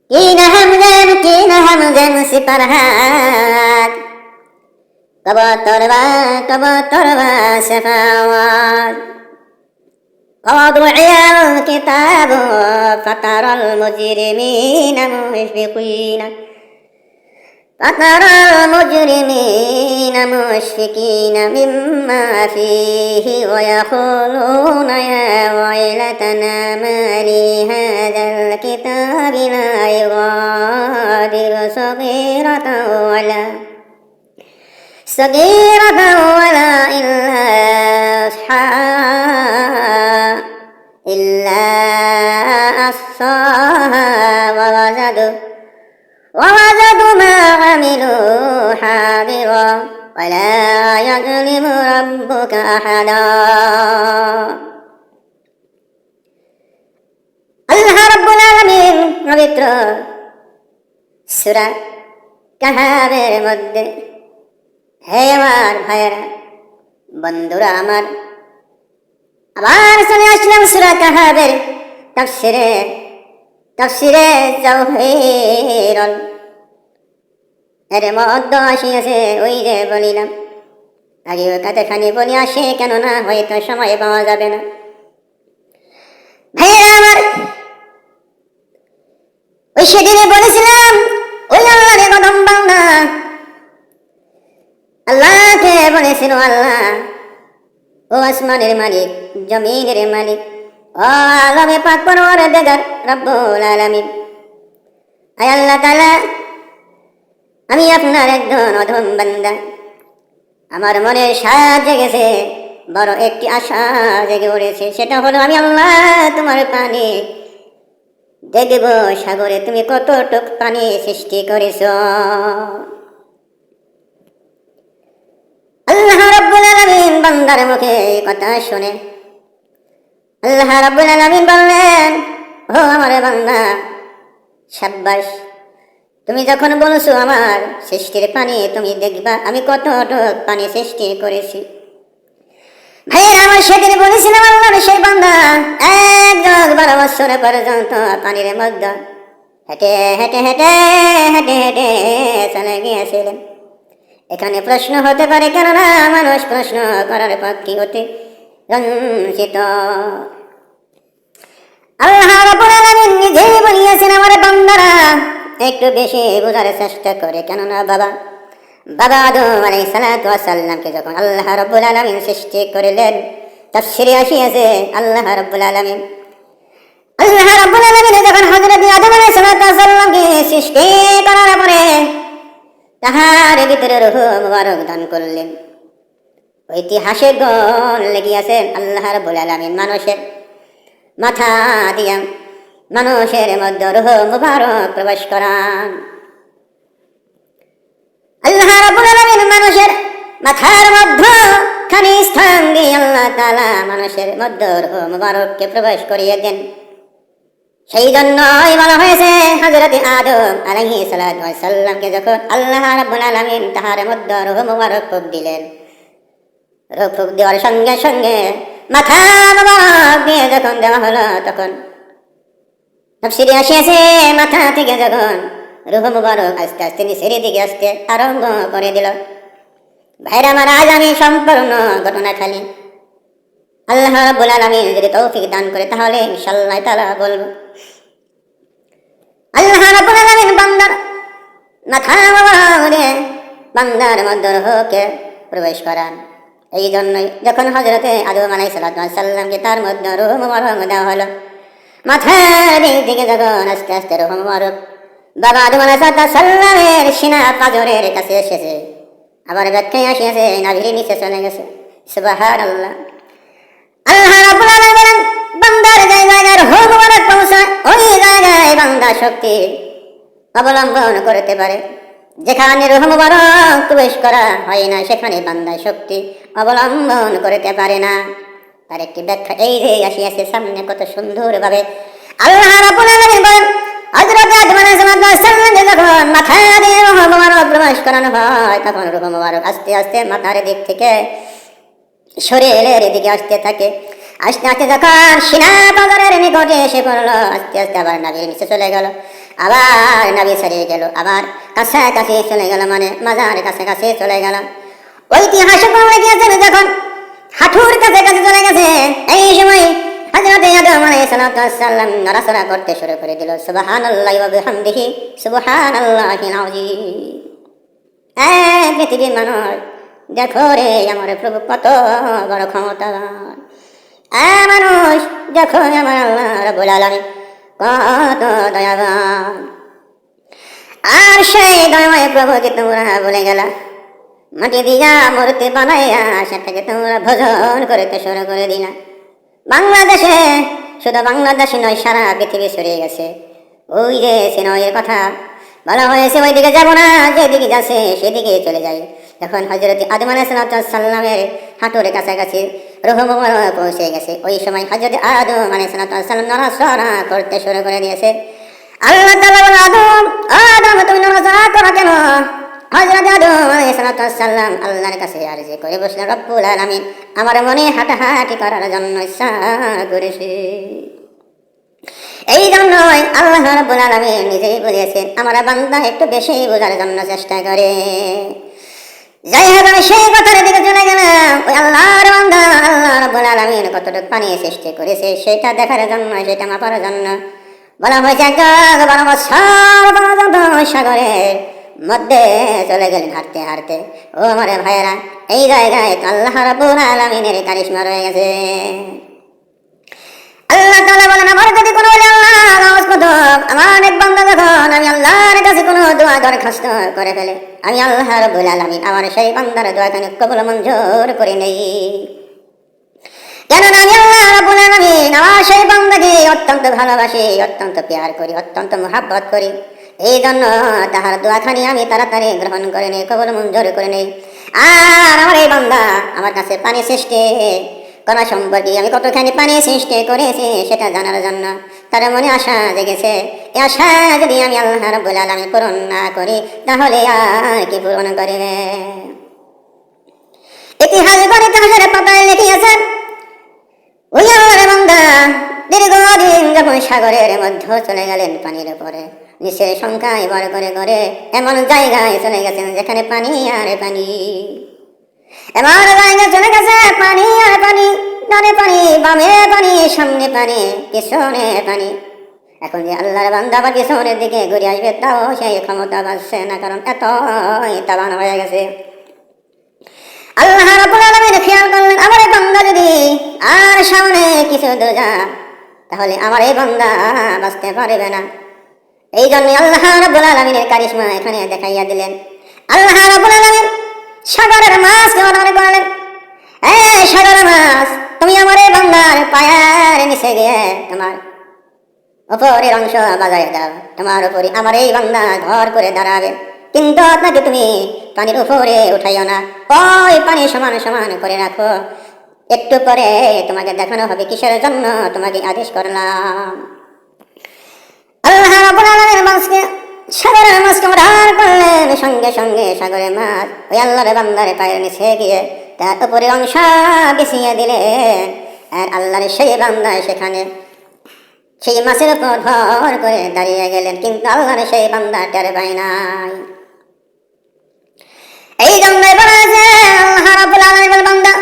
Kina hamzam siparhat kabatarwa safawat ووضع الكتاب فترى المجرمين مشفقين مما فيه ويقولون يا ويلتنا ما لي هذا الكتاب لا يغادر صغيرة ولا إلا أحصاها ووجدوا ما عملوا حاضرا ولا يظلم ربك أحدا আল্লাহ রাব্বুল আলামিন পবিত্র সূরা কাহাফের মধ্যে, হে আমার ভাইয়েরা, বন্ধুরা আমার, আবার চলে আসলাম সূরা কাহাফের তাফসিরে জাওহিরুল এর মধ্যে আসিয়াছে। ওই যে বলিলাম আগে কতখানি বলি আসে, কেননা হয়তো সময় পাওয়া যাবে না। ভাইয়েরা আমার, ওই সেদিনে বলেছিলাম ওই আল্লাহর কদম বান্দা আল্লাহকে বলেছিল, আল্লাহ ও আসমানের মালিক, জমিনের মালিক, ও আলমে পাক পরওয়ারদিগার রব্বুল আলামিন, আয় আল্লাহ তাআলা, আমি আপনার একজন অধম বান্দা। আমার মনে সাজ জেগেছে, বড় একটি আশা জেগে উঠেছে। সেটা হলো আমি আল্লাহ তোমার পানি দেখব, সাগরে তুমি কতটুক পানি সৃষ্টি করেছ। আল্লাহ রাব্বুল আলামিন বান্দার মুখে এই কথা শুনে আল্লাহ রাব্বুল আলামিন বললেন, ও আমার বান্দা, সাব্বাস, তুমি যখন বলছো আমার সৃষ্টির পানি তুমি দেখবা আমি কতটুক পানি সৃষ্টি করেছি। ভাইয়েরা আমার, সেদিন বলেছিলাম আল্লাহর সেই বান্দা 12 বছর পর্যন্ত পানির মধ্যে হেঁটে হেঁটে হেঁটে হেঁটে হেঁটে চলে গিয়েছিলেন। এখানে প্রশ্ন হতে পারে, কেননা মানুষ প্রশ্ন করার পক্ষে হতে রঞ্জিত। আল্লাহ রাব্বুল আলামিন নিজেই বলিয়েছেন, আমার বান্দারা একটু বেশি বোঝার চেষ্টা করে, কেননা বাবা আদম আলাইহিস সালাতু ওয়াস সালামকে যখন আল্লাহ রাব্বুল আলামিন সৃষ্টি করলেন, তাফসীরে আসিয়াছে আল্লাহ রাব্বুল আলামিন যখন হযরত আদম আলাইহিস সালাতু ওয়াস সালামকে সৃষ্টি করার পরে তাহার ভিতরে রূহ মুবারক দান করলেন। ঐতিহাসিক গণ লেগিয়াছেন আল্লাহ রাব্বুল আলামিন মানুষের মাথা দিয়া মানুষের মধ্যে রূহ মুবারক প্রবেশ করান। আল্লাহ রাব্বুল আলামিন মানুষের মাথার মধ্যে খানি স্থান দিয়ে আল্লাহ তাআলা মানুষের মধ্যে রূহ মুবারককে প্রবেশ করিয়ে দেন। সেই জন্যই বলা হয়েছে হযরত আদম আলাইহিস সালাতু ওয়াস সালামকে যখন আল্লাহ রাব্বুল আলামিন তাহার মধ্যে রূহ মুবারক ফুঁক দিলেন, রূহ ফুঁক দেওয়ার সঙ্গে সঙ্গে মাথা মুবারক দিয়ে যখন দেওয়া হলো, তখন তাফসীরে আসিয়াছে মাথা থেকে যখন রূহ মুবারক আস্তে আস্তে নিচের দিকে আসতে আরম্ভ করে দিল। ভাইরা আমার, আজ আমি সম্পূর্ণ ঘটনা খালি আল্লাহ রাব্বুল আলামিন যদি তৌফিক দান করে তাহলে ইনশাআল্লাহ তাআলা বলবো। আল্লাহ রাব্বুল আলামিন বান্দার মাথা মুবারকে বান্দার মধ্যে রূহকে প্রবেশ করান। এই জন্যই যখন হযরতে আদম আলাইহিস সালামকে তার মধ্যে রূহ মুবারক দেওয়া হলো, মাথার দিকে যখন আস্তে আস্তে রূহ মুবারক বাবা আদম আলাইহিস সালামের সিনা পাঁজরের কাছে এসেছে, আবার ব্যাখ্যায় আসিয়াছে নাভির নিচে চলে গেছে। সুবহানাল্লাহ। আল্লাহ রাব্বুল আলামিন বান্দার জায়গায় রূহ মুবারক পৌঁছায়, ওই জায়গায় বান্দা শক্তি অবলম্বন করতে পারে। যেখানে রূহ মুবারক প্রবেশ করা হয় না সেখানে বান্দা শক্তি অবলম্বন করতে পারে না। তার একটি ব্যাখ্যা এই যে আসিয়াছে সামনে, কত সুন্দরভাবে আল্লাহ রাব্বুল আলামিন বলেন, হযরত আদম আলাইহিস সালামকে যখন মাথা দিয়ে রূহ মুবারক প্রবেশ করানো হয়, তখন রূহ মুবারক আস্তে আস্তে মাথার দিক থেকে শরীরের দিকে আসতে থাকে। আস্তে আস্তে যখন সিনা পাথরের নিকটে এসে পড়লো, আস্তে আস্তে আবার নবীর নিচে চলে গেল, আবার নবী ছাড়িয়ে গেল, আবার কাছাকাছি চলে গেল, মানে মাজার কাছাকাছি চলে গেল। ঐতিহাসিক গিয়েছেন যখন হাঁটুর কাছাকাছি চলে গেছে, এই সময় হযরতে আদম আলাইহিস সালাম নড়াচড়া করতে শুরু করে দিল। সুবহানাল্লাহি ওয়া বিহামদিহি সুবহানাল্লাহিল আযীম। পৃথিবীর মানুষ, দেখো রে আমার প্রভু কত বড় ক্ষমতাবান। মানুষ, দেখো আমার আল্লাহ রাব্বুল আলামিন কত দয়াবান। আর সেই দয়াময় প্রভুকে তোমরা ভুলে গেলা, মাটি দিয়া মূর্তি বানাইয়া সেটাকে তোমরা ভজন করতে শুরু করে দিলা। বাংলাদেশে, শুধু বাংলাদেশে নয়, সারা পৃথিবী ছড়িয়ে গেছে ওই যে সিনয়ের কথা বলা হয়েছে, ওইদিকে যাব না, যেদিকে যাচ্ছে সেদিকে চলে যায়। যখন হযরত আদম আলাইহিস সালামের হাঁটুর কাছাকাছি রূহ মুবারক পৌঁছে গেছে, ওই সময় হযরত আদম আলাইহিস সালাম নড়াচড়া করতে শুরু করে দিয়েছে। আল্লাহ তাআলা বলেন, আদম, আদম তুমি নড়াচড়া করো কেন? হযরত আদম আলাইহিস সালাম আল্লাহর কাছে আরজি করে বসলেন, রব্বুল আলামিন আমার মনে হাঁটাহাঁটি করার জন্য ইচ্ছা করেছে। এই জন্যই আল্লাহ রাব্বুল আলামিন নিজেই বলেছেন, আমার বান্দা একটু বেশি বোঝার জন্য চেষ্টা করে। যাই হোক, আমি সেই কথার দিকে চলে গেলাম। ওই আল্লাহর বান্দা আল্লাহ রাব্বুল আলামিন কতটুকু পানি সৃষ্টি করেছে সেটা দেখার জন্য, সেটা মাপার জন্য বলা হয়েছে, এক বড় সাগরের মধ্যে চলে গেলেন হাঁটতে হাঁটতে। ও আমার ভাইয়েরা, এই জায়গায় তো আল্লাহ রাব্বুল আলামিনের কারিশমা রয়ে গেছে। আল্লাহ তাআলা বলেন, আমার যদি কোনো আমার এক বান্দা যখন আমি আল্লাহর কাছে কোনো দোয়া দরখাস্ত করে ফেলে, আমি আল্লাহ রাব্বুল আলামিন আমার সেই বান্দার দোয়াখানে কবুল মঞ্জুর করে নেই। কেননা আমি আল্লাহ রাব্বুল আলামিন আমার সেই বান্দাকে অত্যন্ত ভালোবাসি, অত্যন্ত প্যার করি, অত্যন্ত মহব্বত করি। এই জন্য তাহার দোয়াখানি আমি তাড়াতাড়ি গ্রহণ করে নেই, কবুল মঞ্জুর করে নেই। আর আমার এই বান্দা আমার কাছে পানি সৃষ্টি করা সম্পর্কে আমি কতখানি পানি সৃষ্টি করেছি সেটা জানার জন্য তার মনে আশা জেগেছে। এই আশা যদি আমি আল্লাহ রাব্বুল আলামিন পূরণ না করি, তাহলে আর কি পূরণ করবে? ইতিহাসের পাতায় লিখিয়েছেন, ওই আল্লাহর বান্দা দীর্ঘদিন যখন সাগরের মধ্যে চলে গেলেন, পানির উপরে নিচের সংখ্যায় বড় করে করে এমন জায়গায় চলে গেছেন যেখানে পানি আর পানি, এমন জায়গায় চলে গেছে পানি আর পানি, ডানে পানি, বামে পানি, সামনে পানি, পিছনে পানি। এখন যে আল্লাহর বান্দা আবার পিছনের দিকে ঘুরে আসবে, তাও সেই ক্ষমতা পাচ্ছে না, কারণ এতই তাবান হয়ে গেছে। আল্লাহ রাব্বুল আলামিন খেয়াল করলেন, আমার এই বান্দা যদি আর সামনে কিছু দূর যায়, তাহলে আমার এই বান্দা বাঁচতে পারবে না। এই জন্য আল্লাহ রাব্বুল আলামিনের কারিশমা এখানে দেখাইয়া দিলেন। আল্লাহ রাব্বুল আলামিন সাগরের মাছকে অর্ডার করলেন, এই সাগরের মাছ, তুমি আমার এই বান্দার পায়ের নিচে গিয়ে তোমার উপরের অংশ বাজায় দাও, তোমার উপরে আমার এই বান্দা ঘর করে দাঁড়াবে। কিন্তু আপনাকে তুমি পানির উপরে উঠাইও না, ওই পানি সমান সমান করে রাখো। একটু পরে তোমাকে দেখানো হবে কিসের জন্য তোমাকে আদেশ করলাম। আল্লাহ রাব্বুল আলামিন মাছকে, সাগরের মাছকে অর্ডার করলেন। সঙ্গে সঙ্গে সাগরের মাছ ওই আল্লাহর বান্দার পায়ের নিচে গিয়ে তার উপরে অংশ বিছিয়ে দিলেন। আর আল্লাহর সেই বান্দা সেখানে সেই মাছের উপর ভর করে দাঁড়িয়ে গেলেন, কিন্তু আল্লাহর সেই বান্দা টের পায় নাই। এই জন্যই বলা হয়েছে, আল্লাহ রাব্বুল আলামিন বান্দা,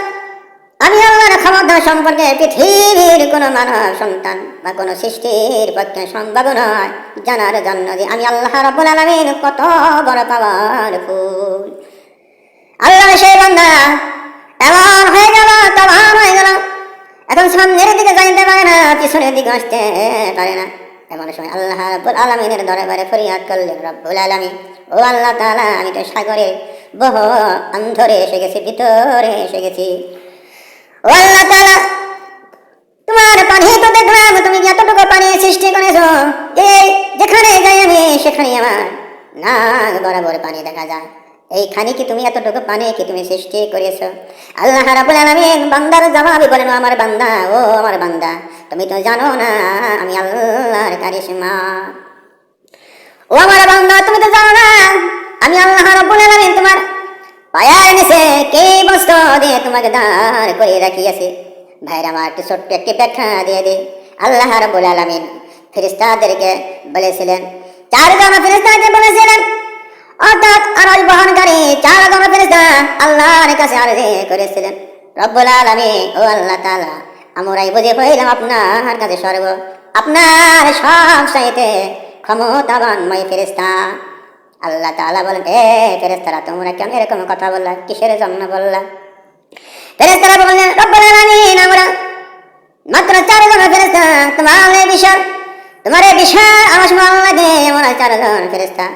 আমি আল্লাহর ক্ষমতা সম্পর্কে পৃথিবীর কোনো মানব সন্তান বা কোনো সৃষ্টির পক্ষে সম্ভব নয় জানার জন্য যে আমি আল্লাহ রাব্বুল আলামিন কত বড় পাওয়ারফুল। আল্লাহর সেই বান্দা এমন হয়ে গেল, তাবান হয়ে গেল, এখন সামনের দিকে যাইতে পারে না, পিছনের দিকে আসতে পারে না। এমন সময় আল্লাহ রাব্বুল আলামিনের দরবারে ফরিয়াদ করলেন, রব্বুল আলামিন, ও আল্লাহ তাআলা, আমি তো সাগরে বহু অন্ধরে এসে গেছি, ভিতরে এসে গেছি। ও আল্লাহ তাআলা, তোমার পানি তো দেখলাম, তুমি এতটুকু পানি সৃষ্টি করেছো, এই যেখানে যাই আমি সেখানে আমার নাক বরাবর পানি দেখা যায়। এইখানে কি তুমি এতটুকু পানি কি তুমি সৃষ্টি করেছো? আল্লাহ রাব্বুল আলামিন বান্দার জবাবে বলেন, আমার বান্দা, ও আমার বান্দা, তুমি তো জানো না আমি আল্লাহর কারিশমা। ও আমার বান্দা, তুমি তো জানো না আমি আল্লাহ রাব্বুল আলামিন তোমার পায়ের নিচে কি বস্তু দিয়ে তোমাকে দাঁড় করে রাখিয়েছি। ভাইরা আমার একটু ছোট্ট একটি ব্যাখ্যা দিয়ে দিই। আল্লাহ রাব্বুল আলামিন ফেরেশতাদেরকে বলেছিলেন, চারজন ফেরেশতাকে বলেছিলেন, অর্থাৎ আরশ বহনকারী চারজন ফেরেশতা আল্লাহর কাছে আরজি করেছিলেন, রব্বুল আলামিন ও আল্লাহ তাআলা, আমরাই বুঝে হইলাম আপনার কাছে আপনার সব চাইতে ক্ষমতাবানময় ফেরেশতা। আল্লাহ তাআলা বলেন, এ ফেরেশতারা, তোমরা কেন এরকম কথা বললা? কিসের জন্য বললা? ফেরেশতারা বললেন, রব্বুল আলামিন, আমরা মাত্র চারজন ফেরেশতা, তোমার এই বিশাল আরশ মহল্লাকে আমরা চারজন ফেরেশতা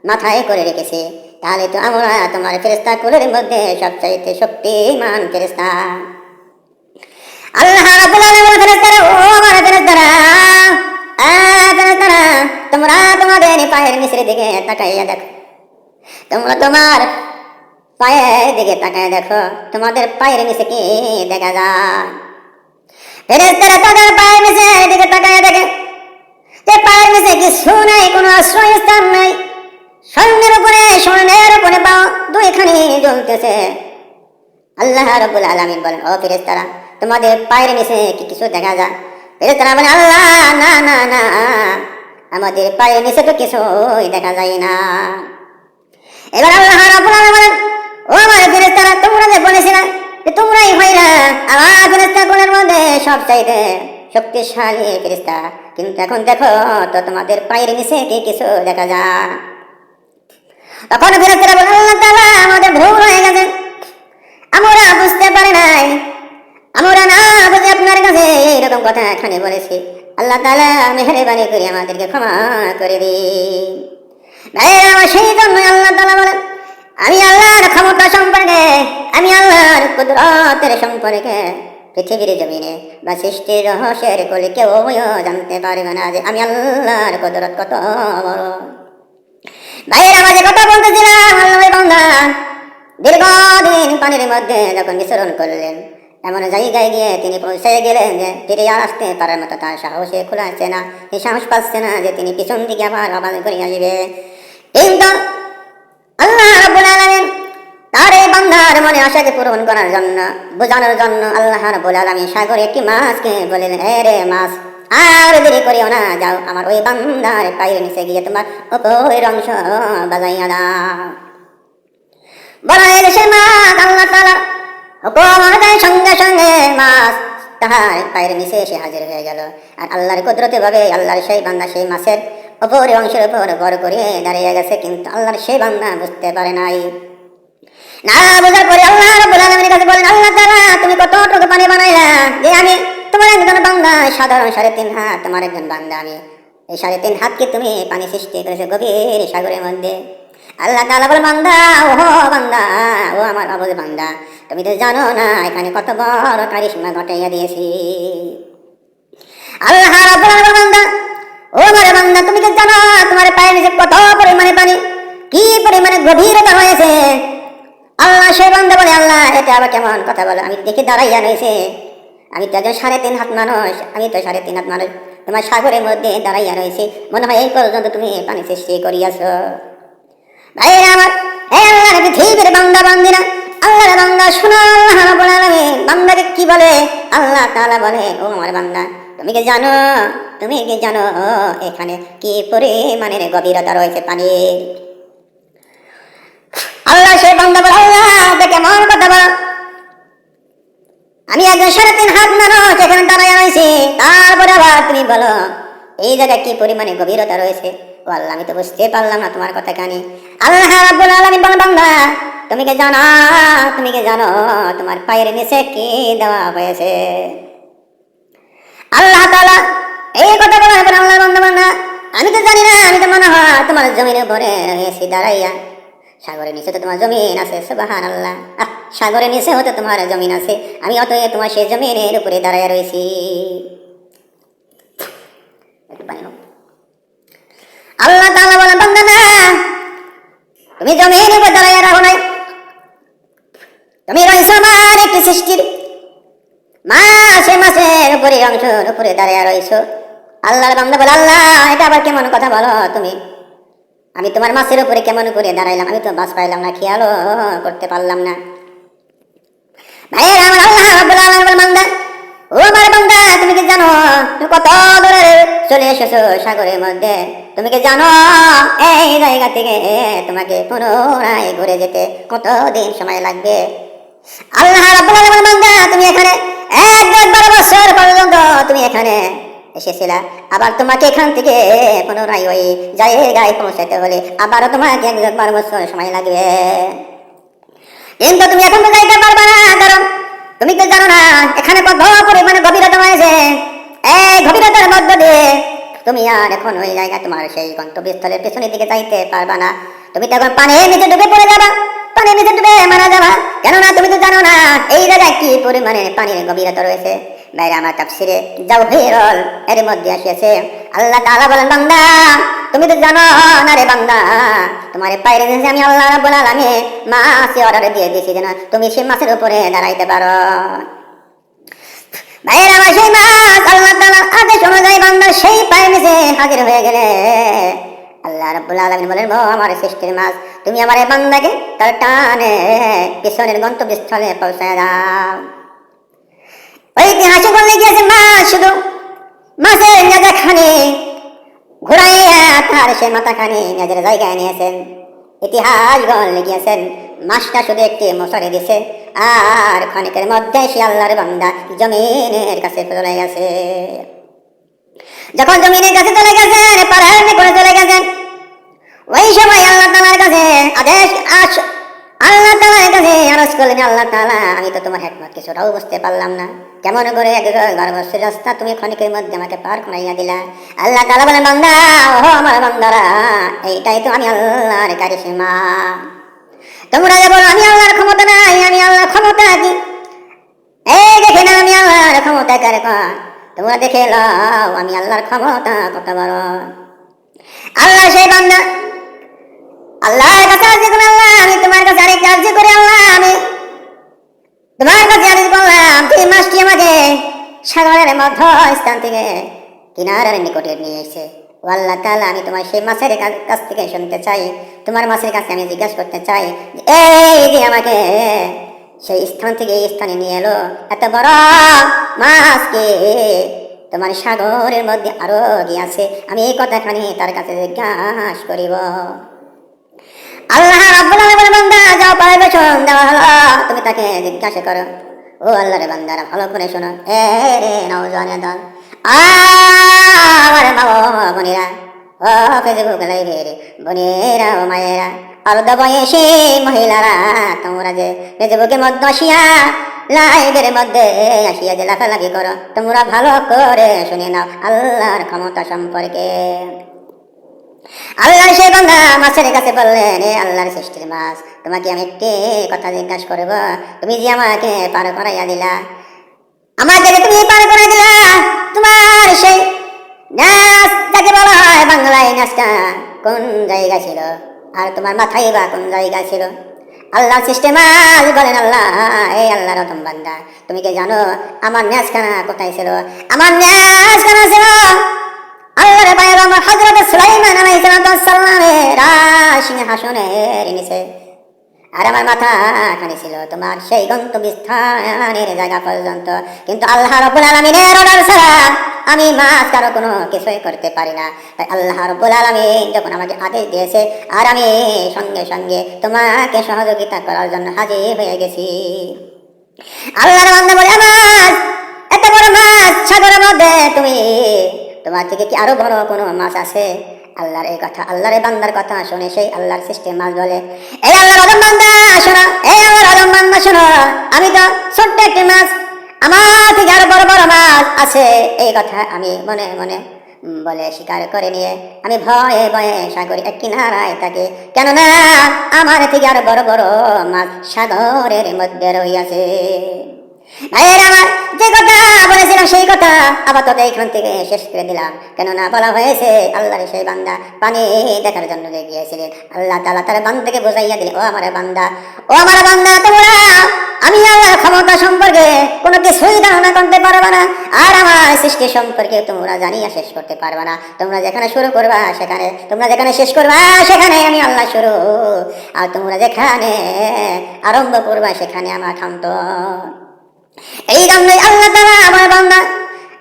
মাথায় করে রেখেছি, তাহলে তো আমরা তোমার ফেরেশতা কুলের মধ্যে সবচাইতে শক্তিমান ফেরেশতা। আল্লাহ রাব্বুল আলামিন, ফেরেশতারা, ও আমার ফেরেশতারা, ফেরেশতারা, তোমরা তোমাদের পায়ের নিচের দিকে তাকাইয়া দেখো, তোমরা তোমার পায়ের দিকে তাকায় দেখো, তোমাদের পায়ের নিচে কি দেখা যায়? ফেরেশতারা তাদের পায়ের নিচের দিকে তাকায় দেখে যে পায়ের নিচে কিছু নাই, কোনো আশ্রয়স্থান নাই। স্বর্ণের উপরে পা দুইখানি জ্বলতেছে। আল্লাহ রাব্বুল আলামিন বলেন, ও ফেরেশতারা, তোমাদের পায়ের নিচে কি কিছু দেখা যায়? ফেরেশতারা বলেন, আল্লাহ, না না না, আমাদের পায়ের নিচে তো কিছুই দেখা যায় না। এবার আল্লাহ রাব্বুল আলামিন বলেন, ও আমার ফেরেশতারা, তোমরা যে বলেছিলে যে তোমরাই হইলা আমার ফেরেশতা কুলের মধ্যে সবচাইতে শক্তিশালী ফেরেশতা, কিন্তু এখন দেখো তো তোমাদের পায়ের নিচে কি কিছু দেখা যায়? তখন ফেরেশতারা বলেন, আল্লাহ তাআলা, আমাদের ভুল হয়ে গেছে, আমরা বুঝতে পারি নাই, আমরা না বুঝে আপনার কাছে এইরকম কথা এখানে বলেছি। আল্লাহ তাআলা মেহেরবানি করে আমাদেরকে ক্ষমা করে দিন। ভাইরা আমার, সেই জন্য আল্লাহ তাআলা বলেন, আমি আল্লাহর ক্ষমতা সম্পর্কে, আমি আল্লাহর কুদরতের সম্পর্কে পৃথিবীর জমিনে বা সৃষ্টির রহস্যের কোলে কেউ জানতে পারবে না যে আমি আল্লাহর কুদরত কত বড়। ভাইয়ের আমাকে কথা বলতেছিলাম, আল্লাহর বান্দা দীর্ঘদিন পানির মধ্যে যখন বিচরণ করলেন, এমন জায়গায় গিয়ে তিনি পৌঁছে গেলেন যে ফিরে আসতে পারার মতো তার সাহসে খোলাচ্ছে না, এই সাহস পাচ্ছে না যে তিনি পিছন দিকে আবার আবাদ করে আসবে। কিন্তু আল্লাহ রাব্বুল আলামিন তার এই বান্দার মনে আশাকে পূরণ করার জন্য, বোঝানোর জন্য আল্লাহ রাব্বুল আলামিন সাগরে একটি মাছকে বললেন, হে রে মাছ, আর দেরি করিও না, যাও আমার ওই বান্দার পায়ের নিচে গিয়ে তোমার উপরের অংশ বাজাইয়া দাও। বলা হয়েছে সেই মাছ আল্লাহ তাআলা হুকুম অনুযায়ী সঙ্গে সঙ্গে মাছ তাহার পায়ের নিচে এসে হাজির হয়ে গেল। আর আল্লাহর কুদরতে ভাবে আল্লাহর সেই বান্দা সেই মাছের উপরের অংশের উপর বড় করে দাঁড়িয়ে গেছে, কিন্তু আল্লাহর সেই বান্দা বুঝতে পারে নাই। না বোঝার পরে আল্লাহ রাব্বুল আলামিনের কাছে বলেন, আল্লাহ তাআলা, তুমি কতটুকু পানি বানাইলা যে আমি তোমার একজন বান্দা, সাধারণ 3.5 হাত তোমার একজন বান্দা, আমি এই 3.5 হাতকে তুমি পানি সৃষ্টি করেছো গভীর সাগরের মধ্যে। আল্লাহ তাআলা বলে, বান্দা, ও বান্দা, ও আমার আবুল বান্দা, তুমি তো জানো না এখানে কত বড় কারিশমা ঘটাইয়া দিয়েছি। আল্লাহ রাব্বুল আলামিন, বান্দা, ও আমার বান্দা, তুমি কি জানো তোমার পায়ের নিচে কত পরিমাণে পানি, কি পরিমাণে গভীরতা হয়েছে? আল্লাহ সেই বান্দা বলে, আল্লাহ, এটা আবার কেমন কথা বলো? আমি দেখে দাঁড়াইয়া রয়েছে, আমি তো একজন 3.5 হাত মানুষ, আমি তো 3.5 হাত মানুষ, তোমার সাগরের মধ্যে দাঁড়াইয়া রয়েছে, মনে হয় এই পর্যন্ত তুমি পানি সৃষ্টি করিয়াছ। ভাইরা আমার, হে আল্লাহর পৃথিবীর বান্দা বান্দিরা, আল্লাহর বান্দা শোনো, আল্লাহ রাব্বুল আলামিন বান্দাকে কি বলে? আল্লাহ তাআলা বলে, ও আমার বান্দা, তুমি কি জানো এখানে কি পরিমাণের গভীরতা রয়েছে পানির? আল্লাহ সেই বান্দা বলে, আল্লাহ, এটা কেমন কথা বলো? আমি একজন 3.5 হাত মানুষ এখানে দাঁড়াইয়া রয়েছি, তারপরে আবার তুমি বলো এই জায়গায় কি পরিমাণে গভীরতা রয়েছে? ও আল্লাহ, আমি তো বুঝতে পারলাম না তোমার কথা কানে। আল্লাহ রাব্বুল আলামিন বলেন, বান্দা, তুমি কি জানো তোমার পায়ের নিচে কি দেওয়া হয়েছে? আল্লাহ তাআলা এই কথা বলার পর আল্লাহর বান্দা, আমি তো জানি না, আমি তো মনে হয় তোমার জমিনের উপরে রয়েছি দাঁড়াইয়া। সাগরের নিচে তো তোমার জমিন আছে, সুবহানাল্লাহ, সাগরের নিচে হতে তোমার জমিন আছে, আমি অতএব তোমার সেই জমিনের উপরে দাঁড়াইয়া রয়েছি। আল্লাহ তাআলা বলেন, বান্দা, না, তুমি জমিনের উপরে দাঁড়াইয়া রাখো নাই, তুমি রয়েছো আমার একটি সৃষ্টির মাছের উপরে অংশের উপরে দাঁড়াইয়া রয়েছো। আল্লাহর বান্দা বলে, আল্লাহ, এটা আবার কেমন কথা বলো তুমি? আমি তোমার মাছের উপরে কেমন করে দাঁড়াইলাম? আমি তো মাছ পাইলাম না, খেয়ালও করতে পারলাম না। ভাইয়ের আমার, আল্লাহ রাব্বুল আলামিন বলেন, বান্দা, ও আমার বান্দা, তুমি কি জানো তুমি কত দূরে চলে এসেছো সাগরের মধ্যে? তুমি কি জানো এই জায়গা থেকে তোমাকে পুনরায় ঘুরে যেতে কতদিন সময় লাগবে? আল্লাহ রাব্বুল আলামিন, বান্দা তুমি এখানে ১-১.৫ বছর পর্যন্ত তুমি এখানে এসেছিলা, আবার তোমাকে এখান থেকে পুনরায় ওই জায়গায় পৌঁছাতে হলে আবারও তোমাকে ১-১.৫ বছর সময় লাগবে। কিন্তু তুমি এখন তো যাইতে পারবে না, কারণ তুমি তো জানো না এখানে কত পরিমাণে গভীরতা রয়েছে। এই গভীরতার মধ্য দিয়ে তুমি আর এখন ওই জায়গায় তোমার সেই গন্তব্যস্থলের পেছনের দিকে যাইতে পারবা না। তুমি তখন পানির নিচে ডুবে পড়ে যাবা, পানির নিচে ডুবে মারা যাবা। কেননা তুমি তো জানো না এই জায়গায় কি পরিমাণে পানির গভীরতা রয়েছে। বাইরে আমার তাফসিরে জাওহিরুল এর মধ্যে আসিয়াছে, আল্লাহ তাআলা বলেন, বান্দা তুমি তো জানো না রে বান্দা, তোমার পায়ের নিচে আমি আল্লাহ রাব্বুল আলামিন মাছে অর্ডার দিয়ে দিয়েছি যেন তুমি সেই মাছের উপরে দাঁড়াইতে পারো। বাইরে আমার সেই মাছ আল্লাহ তাআলার আদেশ অনুযায়ী বান্দা সেই পায়ের নিচে হাজির হয়ে গেলে আল্লাহ রাব্বুল আলামিন বলেন, ও আমার সৃষ্টির মাছ, তুমি আমার এই বান্দাকে তার টানে পিছনের গন্তব্যস্থলে পৌঁছায় দাও। ঐতিহাসিক বলে গিয়েছে মাছ শুধু মাছের নেজাখানে ঘুরাইয়া তার সে মাথাখানে নিজের জায়গায় নিয়েছেন। ইতিহাসগণ লিখিয়েছেন মাছটা শুধু একটি মশারি দিছে, আর ক্ষণিকের মধ্যে সে আল্লাহর বান্দা জমিনের কাছে চলে গেছে। যখন জমিনের কাছে চলে গেছেন, পাহাড়ের নিকটে চলে গেছেন, ওই সময় আল্লাহ তাআলার কাছে আল্লাহ তাআলার কাছে আরজ করলেন, আল্লাহ তাআলা আমি তো তোমার হিকমত কিছুটাও বুঝতে পারলাম না, কেমন করে ১-১.৫ রাস্তা তুমি ক্ষণিকের মধ্যে আমাকে পার করাইয়া দিলা। আল্লাহ তাআলা বলেন, বান্দা ও আমার বান্দারা, এইটাই তো আমি আল্লাহর কারিশমা। তোমরা যে বলো আমি আল্লাহর ক্ষমতা নাই, আমি আল্লাহর ক্ষমতা কি, এই দেখে না আমি আল্লাহর ক্ষমতা কারে কয়, তোমরা দেখে লও আমি আল্লাহর ক্ষমতা কত বড়। আল্লাহ সেই বান্দা আল্লাহর কাছে আরজি করে, আল্লাহ আমি তোমার কাছে আরেকটা আরজি করে, আল্লাহ আমি তোমার কাছে আরজি করলাম তুমি মাছটি আমাকে সাগরের মধ্যস্থান থেকে কিনারার নিকটে নিয়ে এসে, ও আল্লাহ তাআলা আমি তোমার সেই মাছের কাছ থেকে শুনতে চাই, তোমার মাছের কাছে আমি জিজ্ঞাসা করতে চাই, এই যে আমাকে সেই স্থান থেকে এই স্থানে নিয়ে এলো, এত বড় মাছকে তোমার সাগরের মধ্যে আরো গিয়াছে, আমি এই কথাখানি তার কাছে জিজ্ঞাসা করিব। আল্লাহ রাব্বুল আলামিন, বান্দা যাও পারমিশন দেওয়া হলো, তুমি তাকে জিজ্ঞাসা করো। ও আল্লাহর বান্দারা ভালো করে শোনো, এ রে নওজোয়ানের দল, আমার মা বোনেরা, ও ফেসবুক লাইভের বোনেরা ও মায়েরা, অর্ধ বয়সী মহিলারা, তোমরা যে ফেসবুকের মধ্যে আসিয়া লাইভের মধ্যে আসিয়া যে লাফালাফি করো, তোমরা ভালো করে শুনে নাও আল্লাহর ক্ষমতা সম্পর্কে। আল্লাহর সেই বান্দা মাছের কাছে বললেন, এ আল্লাহর সৃষ্টির মাছ, তোমাকে আমি একটি কথা জিজ্ঞাসা করব, তুমি যে আমাকে পার করাইয়া দিলা, আমাকে যে তুমি পার করাই দিলা, তোমার সেই নাচ যাকে বলা হয় বাংলায় নাচটা কোন জায়গা ছিল, আর তোমার মাথায় বা কোন জায়গা ছিল? আল্লাহর সৃষ্টির মাছ বলেন, আল্লাহ এই আল্লাহর রতন বান্দা, তুমি কি জানো আমার নাচখানা কোথায় ছিল? আমার নাচখানা ছিল আল্লাহর পয়গম্বর হযরত সুলাইমান আলাইহিস সালামের সিংহাসনের নিচে, আর আমার মাথা খানি ছিল তোমার সেই গন্তব্যস্থানের জায়গা পর্যন্ত। কিন্তু আল্লাহ রাব্বুল আলামিনের অর্ডার ছাড়া আমি মাছ কারো কোনো কিছুই করতে পারি না। তাই আল্লাহ রাব্বুল আলামিন যখন আমাকে আদেশ দিয়েছে, আর আমি সঙ্গে সঙ্গে তোমাকে সহযোগিতা করার জন্য হাজির হয়ে গেছি। আল্লাহর বান্দা বলে, মাছ এত বড় মাছ সাগরের মধ্যে, তুমি তোমার থেকে কি আরো বড় কোনো মাছ আছে? আল্লাহর এই কথা, আল্লাহর এই বান্দার কথা শুনে সেই আল্লাহর সৃষ্টির মাছ বলে, এই আল্লাহর আদম বান্দা শোনো, এই আল্লাহর আদম বান্দা শোনো, আমি তো ছোট্ট একটি মাছ, আমার থেকে আরো বড় বড় মাছ আছে। এই কথা আমি মনে মনে বলে স্বীকার করে নিয়ে আমি ভয়ে ভয়ে সাগরের এক কিনারায় থাকি, কেননা আমার থেকে আরো বড় বড় মাছ সাগরের মধ্যে রহিয়াছে। ভাইয়ের আমার যে কথা বলেছিলাম সেই কথা আপাতত এইখান থেকে শেষ করে দিলাম, কেননা বলা হয়েছে আল্লাহর সেই বান্দা পানি দেখার জন্য গিয়েছিলেন, আল্লাহ তাআলা তার বান্দাকে বোঝাইয়া দিলেন, ও আমার বান্দা, ও আমার বান্দা, তোমরা আমি আল্লাহর ক্ষমতা সম্পর্কে কোনো কিছুই ধারণা করতে পারবে না, আর আমার সৃষ্টি সম্পর্কে তোমরা জানিয়া শেষ করতে পারবে না। তোমরা যেখানে শুরু করবা সেখানে, তোমরা যেখানে শেষ করবা সেখানে আমি আল্লাহ শুরু, আর তোমরা যেখানে আরম্ভ করবা সেখানে আমার থামত। এই জন্যই আল্লাহ তাআলা আমার বান্দা,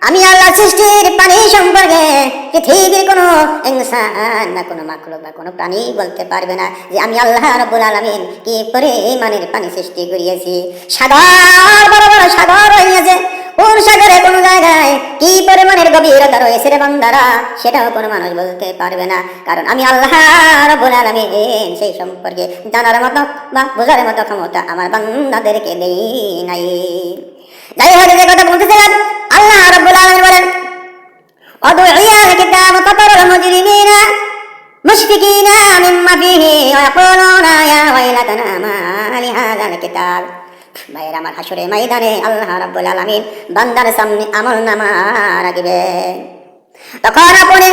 আমি আল্লাহ সৃষ্টির প্রাণী সম্পর্কে পৃথিবীর কোনো ইনসান না কোনো মাখলুক বা কোনো প্রাণী বলতে পারবে না যে আমি আল্লাহ রাব্বুল আলামিন কি পরিমাণের পানি সৃষ্টি করিয়েছি। সাগর, বড় বড় সাগর রয়েছে, কোন সাগরে কোন জায়গায় কি পরিমাণের গভীরতা রয়েছে রে বান্দারা, সেটাও কোনো মানুষ বলতে পারবে না। কারণ আমি আল্লাহ রাব্বুল আলামিন সেই সম্পর্কে জানার মতো বা বোঝার মতো ক্ষমতা আমার বান্দাদেরকে দেই নাই। যাই হোক, যে কথা বলতেছিলাম, আল্লাহ রাব্বুল আলামিন বলেন ওয়াদুইয়াল কিতাব ফাতারাল মুজরিমিনা মুশফিকিনা মিম্মা ফিহি ওয়া ইয়াকুলুনা ইয়া ওয়াইলাতানা মা লিহাযাল কিতাব। ভাইয়ের আমার, হাসরের ময়দানে আল্লাহ রাব্বুল আলামিন বান্দার সামনে আমলনামা রাখবেন। তখন আপনি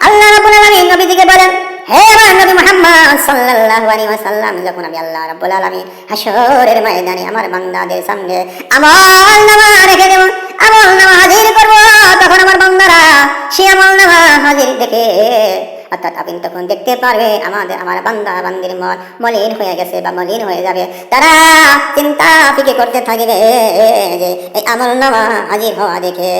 আল্লাহ রাব্বুল আলামিন নবীজিকে বলেন, হে আমার নবী মুহাম্মদ সাল্লাল্লাহু আলাইহি ওয়াসাল্লাম, যখন আমি আল্লাহ রাব্বুল আলামিন হাসরের ময়দানে আমার বান্দাদের সামনে আমলনামা রেখে দেব, আমলনামা হাজির করব, তখন আমার বান্দারা সেই আমলনামা হাজির দেখে, অর্থাৎ আপনি তখন দেখতে পারবে আমার বান্দা বান্দির মন মলিন হয়ে গেছে বা মলিন হয়ে যাবে। তারা চিন্তা ফিকে করতে থাকবে যে এই আমলনামা হাজির হওয়া দেখে।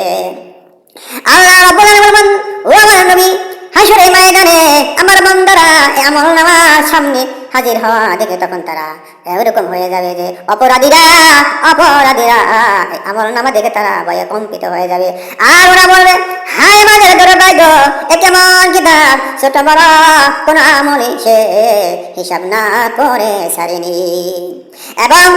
আল্লাহ রাব্বুল আলামিন বলেন, ও আমার নবী, হাসরের ময়দানে আমার বান্দারা এই আমলনামার সামনে হাজির হওয়া দেখে তখন তারা এরকম হয়ে যাবে যে অপরাধীরা এই আমলনামা দেখে তারা ভয়ে কম্পিত হয়ে যাবে। আর ওরা বলবে, হায় আমাদের দুর্ভাগ্য, এ কেমন কিতাব, ছোট বড় কোন আমলে সে হিসাব না করে ছাড়েনি। এবং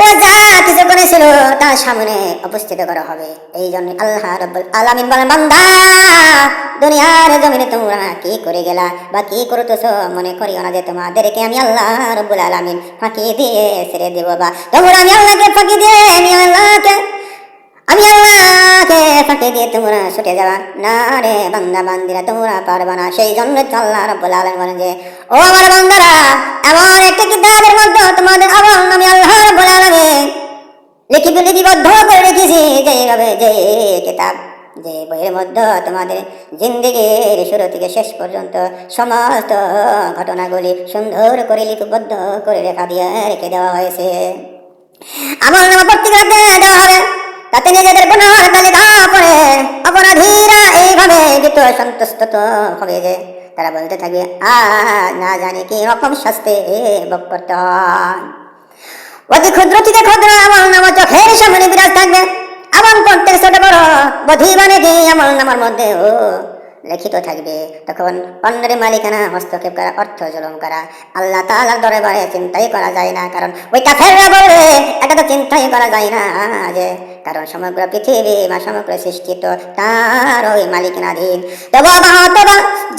ও যা কিছু করেছিল তার সামনে উপস্থিত করা হবে। এই জন্য আল্লাহ রাব্বুল আলামিন বলেন, বান্দা, দুনিয়ার জমিনে তোমরা কি করে গেলা বা কি করতেছো, মনে করিও না যে তোমাদেরকে আমি আল্লাহ রাব্বুল আলামিন ফাঁকি দিয়ে ছেড়ে দেব, বা তোমরা আমি আল্লাহকে ফাঁকি দিয়ে আমি আল্লাহকে ফাঁকি দিয়ে তোমরা ছুটে যাবা না রে বান্দা বান্দিরা, তোমরা পারবা না। সেই জন্য আল্লাহ রাব্বুল আলামিন বলেন যে, ও আমার বান্দারা, এমন একটা কিতাবের মধ্যে তোমাদের আমল আমি আল্লাহ রাব্বুল আলামিন লিপিবদ্ধ করে রেখেছি, যেভাবে যে কিতাব, যে বইয়ের মধ্যে তোমাদের জিন্দেগির শুরু থেকে শেষ পর্যন্ত সমস্ত ঘটনাগুলি সুন্দর করে লিপিবদ্ধ করে রেখে দেওয়া হয়েছে। আমলনামা প্রত্যেক রাতে দেওয়া হবে, তাতে নিজেদের গুনাহের তালিকা পড়ে অপরাধীরা এইভাবে ভীত সন্তুষ্ট হবে যে তারা বলতে থাকবে, আজ না জানি কি রকম শাস্তি ভোগ করতে হয়। অতি ক্ষুদ্র থেকে ক্ষুদ্র আমলনামা চোখের সামনে বিরাজ থাকবে, এবং প্রত্যেক ছোট বড় বধিবানে যে আমলনামার মধ্যে লিখিত থাকবে। তখন অন্যের মালিকানা হস্তক্ষেপ করা, অর্থ জুলুম করা আল্লাহ তাআলার দরবারে চিন্তাই করা যায় না। কারণ ওই কাফেররা বলে, এটা তো চিন্তাই করা যায় না যে, কারণ সমগ্র পৃথিবী বা সমগ্র সৃষ্টি তো তার ওই মালিকানাধীন। তবু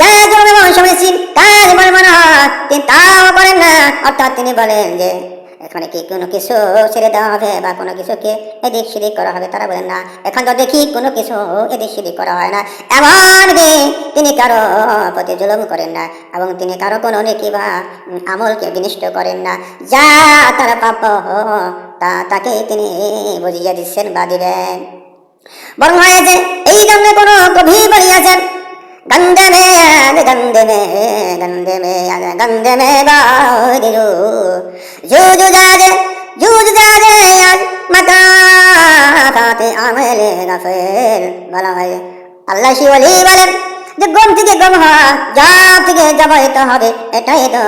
যারা জুলুম সমীচীন কাজ মনে মনে হয় তিনি তাও করেন না। অর্থাৎ তিনি বলেন যে এখানে কি কোনো কিছু ছেড়ে দেওয়া হবে বা কোনো কিছুকে এদিক সেদিক করা হবে, তারা বলেন না, এখন তো দেখি কোনো কিছু এদিক সেদিক করা হয় না। এমনকি তিনি কারো প্রতি জুলুম করেন না, এবং তিনি কারো কোনো নেকি বা আমলকে বিনষ্ট করেন না। যা তার পাপ তাকে তিনি বুঝিয়ে দিচ্ছেন বা দিবেন। বরং হয়েছে এই জন্য কোনো কবি বলিয়াছেন, গন্ধে মে বাদিরু জুজু জাদে মাকাতে আমলে গাফেল। বলা হয় আল্লাহ শিওলি বলেন যে গম থেকে গম হয়, যা থেকে যাবো এটা হবে, এটাই তো